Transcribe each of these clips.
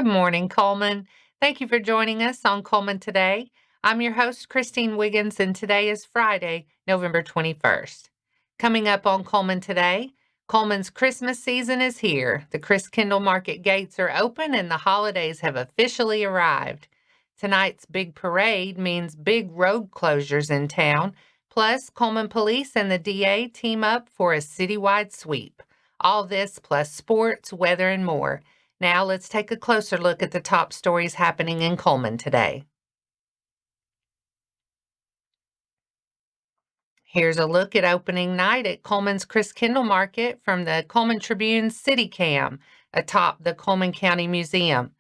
Good morning, Coleman. Thank you for joining us on Coleman Today. I'm your host, Christine Wiggins, and today is Friday, November 21st. Coming up on Coleman Today, Coleman's Christmas season is here. The Christkindlmarkt gates are open and the holidays have officially arrived. Tonight's big parade means big road closures in town. Plus, Coleman Police and the DA team up for a citywide sweep. All this plus sports, weather, and more. Now let's take a closer look at the top stories happening in Cullman today. Here's a look at opening night at Cullman's Christkindlmarkt from the Cullman Tribune's City Cam atop the Cullman County Museum.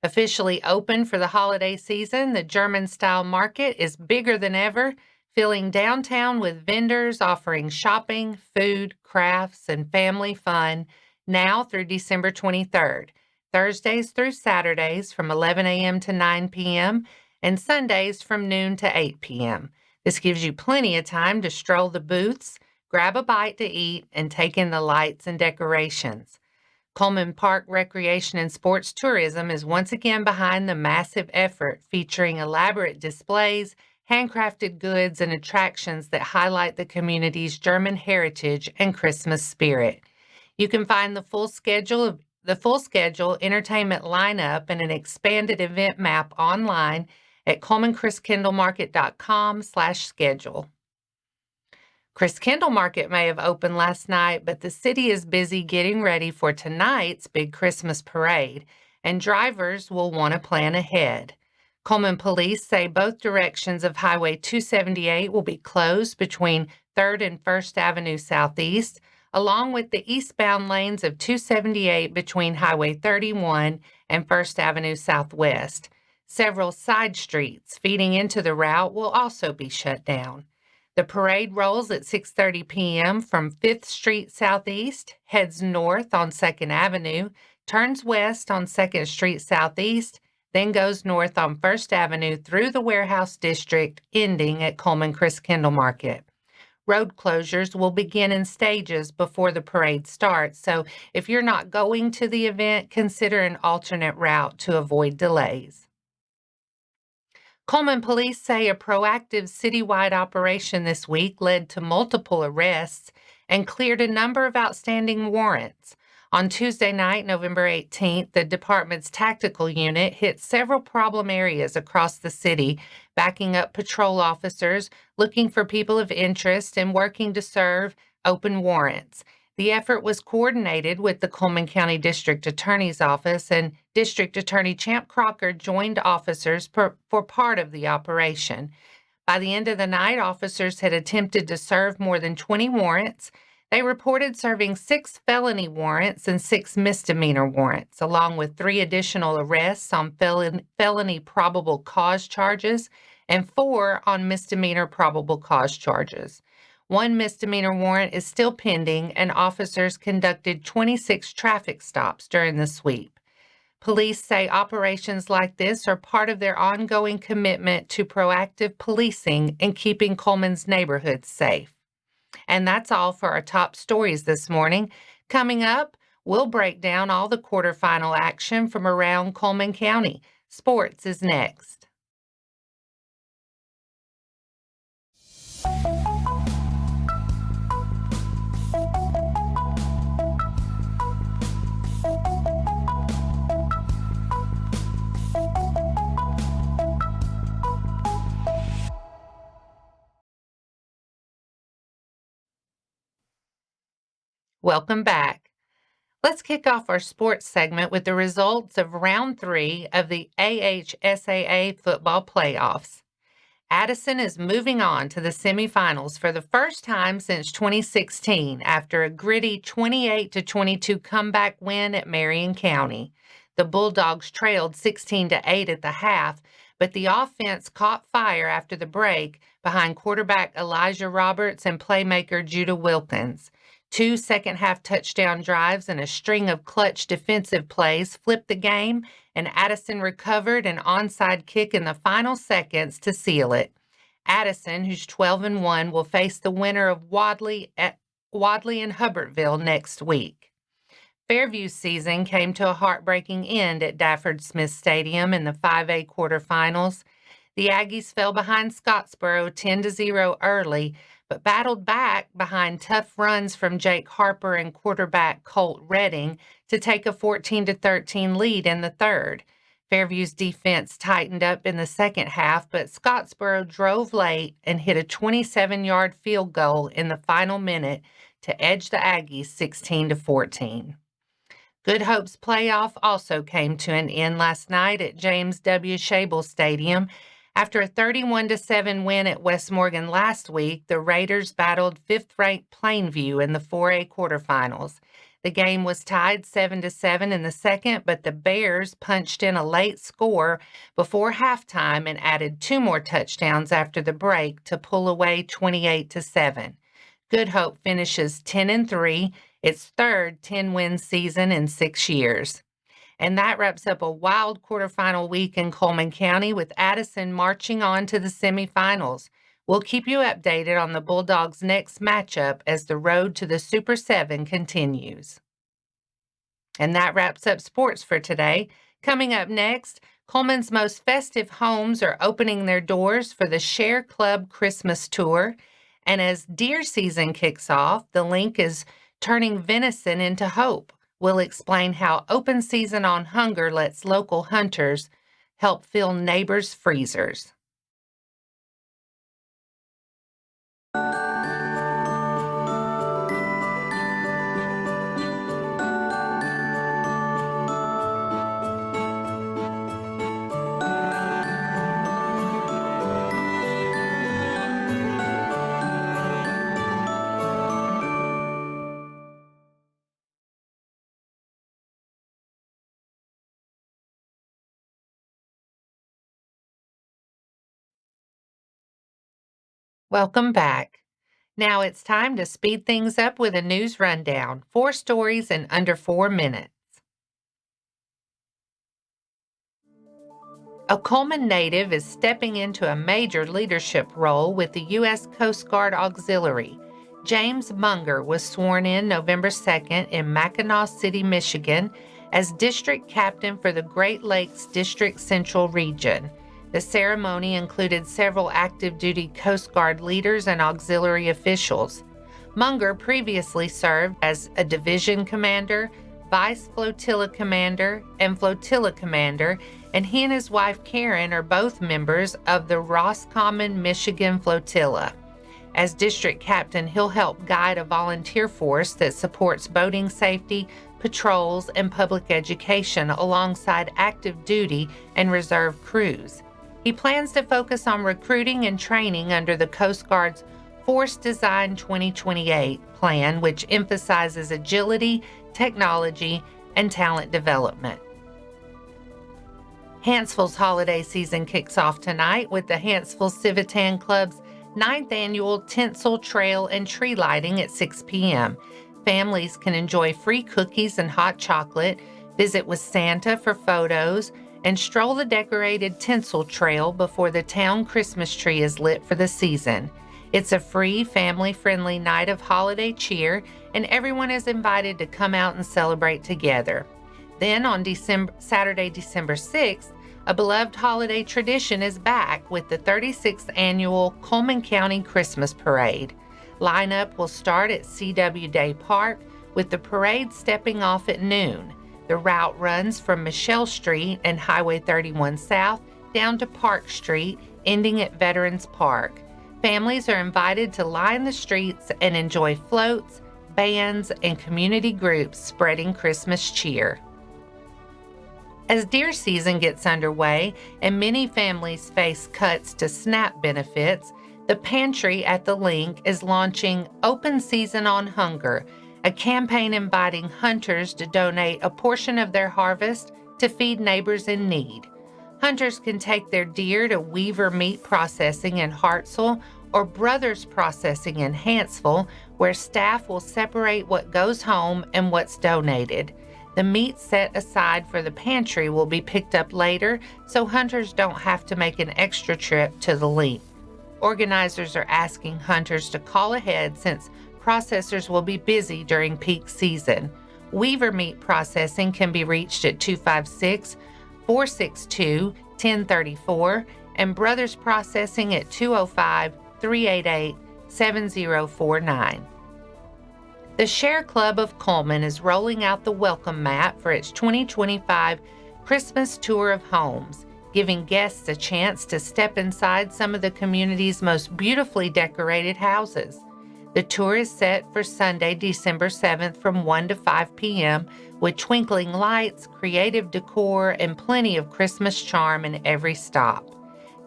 Officially open for the holiday season, the German-style market is bigger than ever, filling downtown with vendors offering shopping, food, crafts, and family fun now through December 23rd. Thursdays through Saturdays from 11 a.m. to 9 p.m. and Sundays from noon to 8 p.m. This gives you plenty of time to stroll the booths, grab a bite to eat, and take in the lights and decorations. Cullman Park Recreation and Sports Tourism is once again behind the massive effort featuring elaborate displays, handcrafted goods, and attractions that highlight the community's German heritage and Christmas spirit. You can find the full schedule, entertainment lineup, and an expanded event map online at CullmanChristKindlemarkt.com/schedule. Christkindlmarkt may have opened last night, but the city is busy getting ready for tonight's big Christmas parade, and drivers will want to plan ahead. Cullman police say both directions of Highway 278 will be closed between 3rd and 1st Avenue Southeast, along with the eastbound lanes of 278 between Highway 31 and 1st Avenue Southwest. Several side streets feeding into the route will also be shut down. The parade rolls at 6:30 p.m. from 5th Street Southeast, heads north on 2nd Avenue, turns west on 2nd Street Southeast, then goes north on 1st Avenue through the Warehouse District, ending at Cullman Christkindlmarkt. Road closures will begin in stages before the parade starts, so if you're not going to the event, consider an alternate route to avoid delays. Cullman police say a proactive citywide operation this week led to multiple arrests and cleared a number of outstanding warrants. On Tuesday night, November 18th, the department's tactical unit hit several problem areas across the city, backing up patrol officers, looking for people of interest, and working to serve open warrants. The effort was coordinated with the Cullman County District Attorney's Office, and District Attorney Champ Crocker joined officers for part of the operation. By the end of the night, officers had attempted to serve more than 20 warrants. They reported serving 6 felony warrants and 6 misdemeanor warrants, along with 3 additional arrests on felony probable cause charges and 4 on misdemeanor probable cause charges. 1 misdemeanor warrant is still pending, and officers conducted 26 traffic stops during the sweep. Police say operations like this are part of their ongoing commitment to proactive policing and keeping Cullman's neighborhoods safe. And that's all for our top stories this morning. Coming up, we'll break down all the quarterfinal action from around Cullman County. Sports is next. Welcome back. Let's kick off our sports segment with the results of round 3 of the AHSAA football playoffs. Addison is moving on to the semifinals for the first time since 2016 after a gritty 28-22 comeback win at Marion County. The Bulldogs trailed 16-8 at the half, but the offense caught fire after the break behind quarterback Elijah Roberts and playmaker Judah Wilkins. 2 second-half touchdown drives and a string of clutch defensive plays flipped the game, and Addison recovered an onside kick in the final seconds to seal it. Addison, who's 12-1, will face the winner of Wadley and Hubbardville next week. Fairview season came to a heartbreaking end at Dafford Smith Stadium in the 5A quarterfinals. The Aggies fell behind Scottsboro 10-0 early, but battled back behind tough runs from Jake Harper and quarterback Colt Redding to take a 14-13 lead in the third. Fairview's defense tightened up in the second half, but Scottsboro drove late and hit a 27-yard field goal in the final minute to edge the Aggies 16-14. Good Hope's playoff also came to an end last night at James W. Shable Stadium. After a 31-7 win at West Morgan last week, the Raiders battled fifth-ranked Plainview in the 4A quarterfinals. The game was tied 7-7 in the second, but the Bears punched in a late score before halftime and added 2 more touchdowns after the break to pull away 28-7. Good Hope finishes 10-3, its third 10-win season in 6 years. And that wraps up a wild quarterfinal week in Cullman County with Addison marching on to the semifinals. We'll keep you updated on the Bulldogs' next matchup as the road to the Super 7 continues. And that wraps up sports for today. Coming up next, Cullman's most festive homes are opening their doors for the Share Club Christmas Tour. And as deer season kicks off, the link is turning venison into hope. We'll explain how open season on hunger lets local hunters help fill neighbors' freezers. Welcome back. Now it's time to speed things up with a news rundown. 4 stories in under 4 minutes. A Cullman native is stepping into a major leadership role with the U.S. Coast Guard Auxiliary. James Munger was sworn in November 2nd in Mackinac City, Michigan, as District Captain for the Great Lakes District Central Region. The ceremony included several active duty Coast Guard leaders and auxiliary officials. Munger previously served as a division commander, vice flotilla commander, and flotilla commander, and he and his wife Karen are both members of the Roscommon, Michigan flotilla. As district captain, he'll help guide a volunteer force that supports boating safety, patrols, and public education alongside active duty and reserve crews. He plans to focus on recruiting and training under the Coast Guard's Force Design 2028 plan, which emphasizes agility, technology, and talent development. Hanceville's holiday season kicks off tonight with the Hanceville Civitan Club's 9th annual Tinsel Trail and Tree Lighting at 6 p.m. Families can enjoy free cookies and hot chocolate, visit with Santa for photos, and stroll the decorated Tinsel Trail before the town Christmas tree is lit for the season. It's a free, family-friendly night of holiday cheer, and everyone is invited to come out and celebrate together. Then on Saturday, December 6th, a beloved holiday tradition is back with the 36th annual Cullman County Christmas Parade. Lineup will start at C.W. Day Park, with the parade stepping off at noon. The route runs from Michelle Street and Highway 31 South down to Park Street, ending at Veterans Park. Families are invited to line the streets and enjoy floats, bands, and community groups spreading Christmas cheer. As deer season gets underway and many families face cuts to SNAP benefits, the Pantry at the Link is launching Open Season on Hunger, a campaign inviting hunters to donate a portion of their harvest to feed neighbors in need. Hunters can take their deer to Weaver Meat Processing in Hartselle or Brothers Processing in Hanceville, where staff will separate what goes home and what's donated. The meat set aside for the pantry will be picked up later, so hunters don't have to make an extra trip to the link. Organizers are asking hunters to call ahead since processors will be busy during peak season. Weaver Meat Processing can be reached at 256-462-1034 and Brothers Processing at 205-388-7049. The Share Club of Cullman is rolling out the welcome mat for its 2025 Christmas Tour of Homes, giving guests a chance to step inside some of the community's most beautifully decorated houses. The tour is set for Sunday, December 7th from 1 to 5 p.m. with twinkling lights, creative decor, and plenty of Christmas charm in every stop.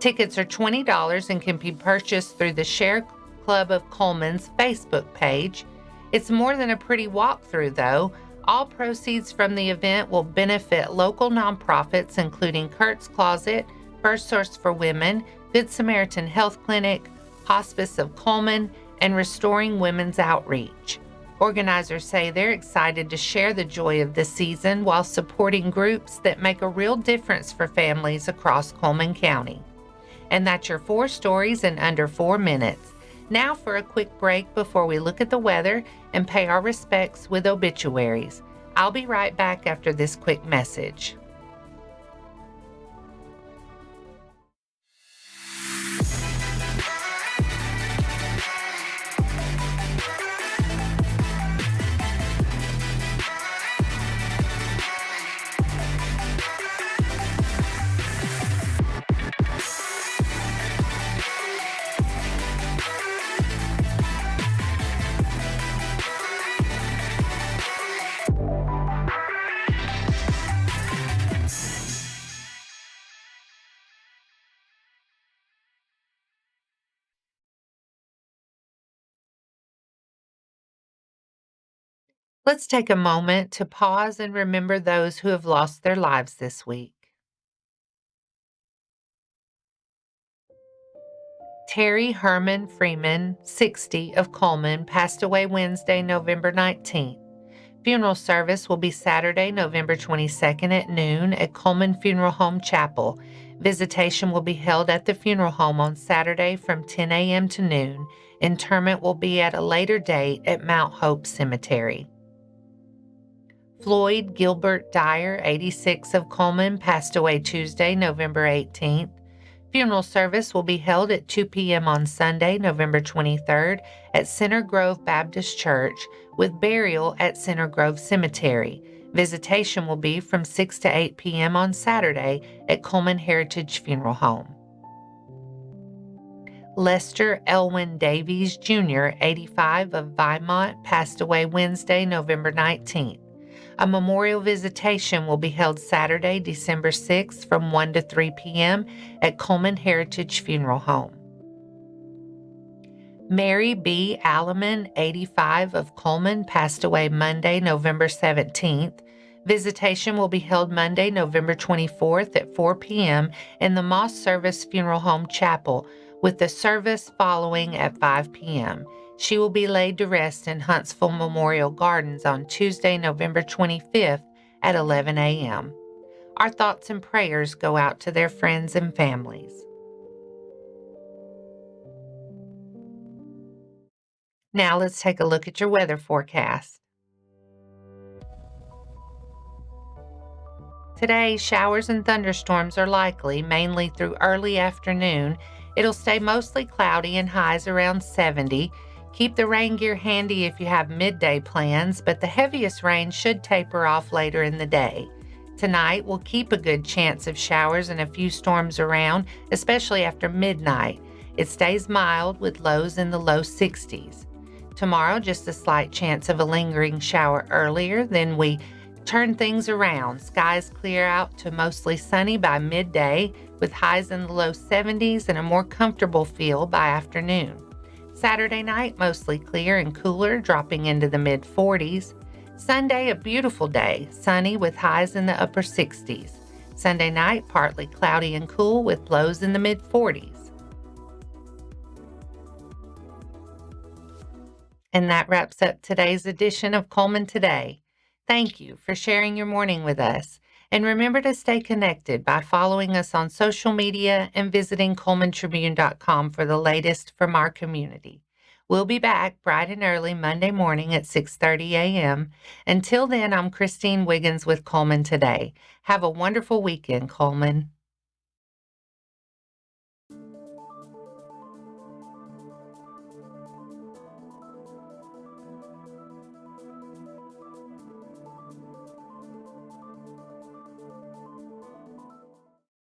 Tickets are $20 and can be purchased through the Share Club of Cullman's Facebook page. It's more than a pretty walkthrough, though. All proceeds from the event will benefit local nonprofits, including Curt's Closet, First Source for Women, Good Samaritan Health Clinic, Hospice of Cullman, and Restoring Women's Outreach. Organizers say they're excited to share the joy of the season while supporting groups that make a real difference for families across Cullman County. And that's your 4 stories in under 4 minutes. Now for a quick break before we look at the weather and pay our respects with obituaries. I'll be right back after this quick message. Let's take a moment to pause and remember those who have lost their lives this week. Terry Herman Freeman, 60, of Cullman, passed away Wednesday, November 19th. Funeral service will be Saturday, November 22nd at noon at Cullman Funeral Home Chapel. Visitation will be held at the funeral home on Saturday from 10 a.m. to noon. Interment will be at a later date at Mount Hope Cemetery. Floyd Gilbert Dyer, 86, of Cullman, passed away Tuesday, November 18th. Funeral service will be held at 2 p.m. on Sunday, November 23rd at Center Grove Baptist Church with burial at Center Grove Cemetery. Visitation will be from 6 to 8 p.m. on Saturday at Cullman Heritage Funeral Home. Lester Elwin Davies Jr., 85, of Vinemont, passed away Wednesday, November 19th. A memorial visitation will be held Saturday, December 6th from 1 to 3 p.m. at Cullman Heritage Funeral Home. Mary B. Alleman, 85, of Cullman, passed away Monday, November 17th. Visitation will be held Monday, November 24th at 4 p.m. in the Moss Service Funeral Home Chapel, with the service following at 5 p.m. She will be laid to rest in Hanceville Memorial Gardens on Tuesday, November 25th at 11 a.m. Our thoughts and prayers go out to their friends and families. Now let's take a look at your weather forecast. Today, showers and thunderstorms are likely, mainly through early afternoon. It'll stay mostly cloudy and highs around 70. Keep the rain gear handy if you have midday plans, but the heaviest rain should taper off later in the day. Tonight, we'll keep a good chance of showers and a few storms around, especially after midnight. It stays mild with lows in the low 60s. Tomorrow, just a slight chance of a lingering shower earlier, then we turn things around. Skies clear out to mostly sunny by midday, with highs in the low 70s and a more comfortable feel by afternoon. Saturday night, mostly clear and cooler, dropping into the mid-40s. Sunday, a beautiful day, sunny with highs in the upper 60s. Sunday night, partly cloudy and cool with lows in the mid-40s. And that wraps up today's edition of Cullman Today. Thank you for sharing your morning with us. And remember to stay connected by following us on social media and visiting CullmanTribune.com for the latest from our community. We'll be back bright and early Monday morning at 6:30 a.m. Until then, I'm Christine Wiggins with Cullman Today. Have a wonderful weekend, Cullman.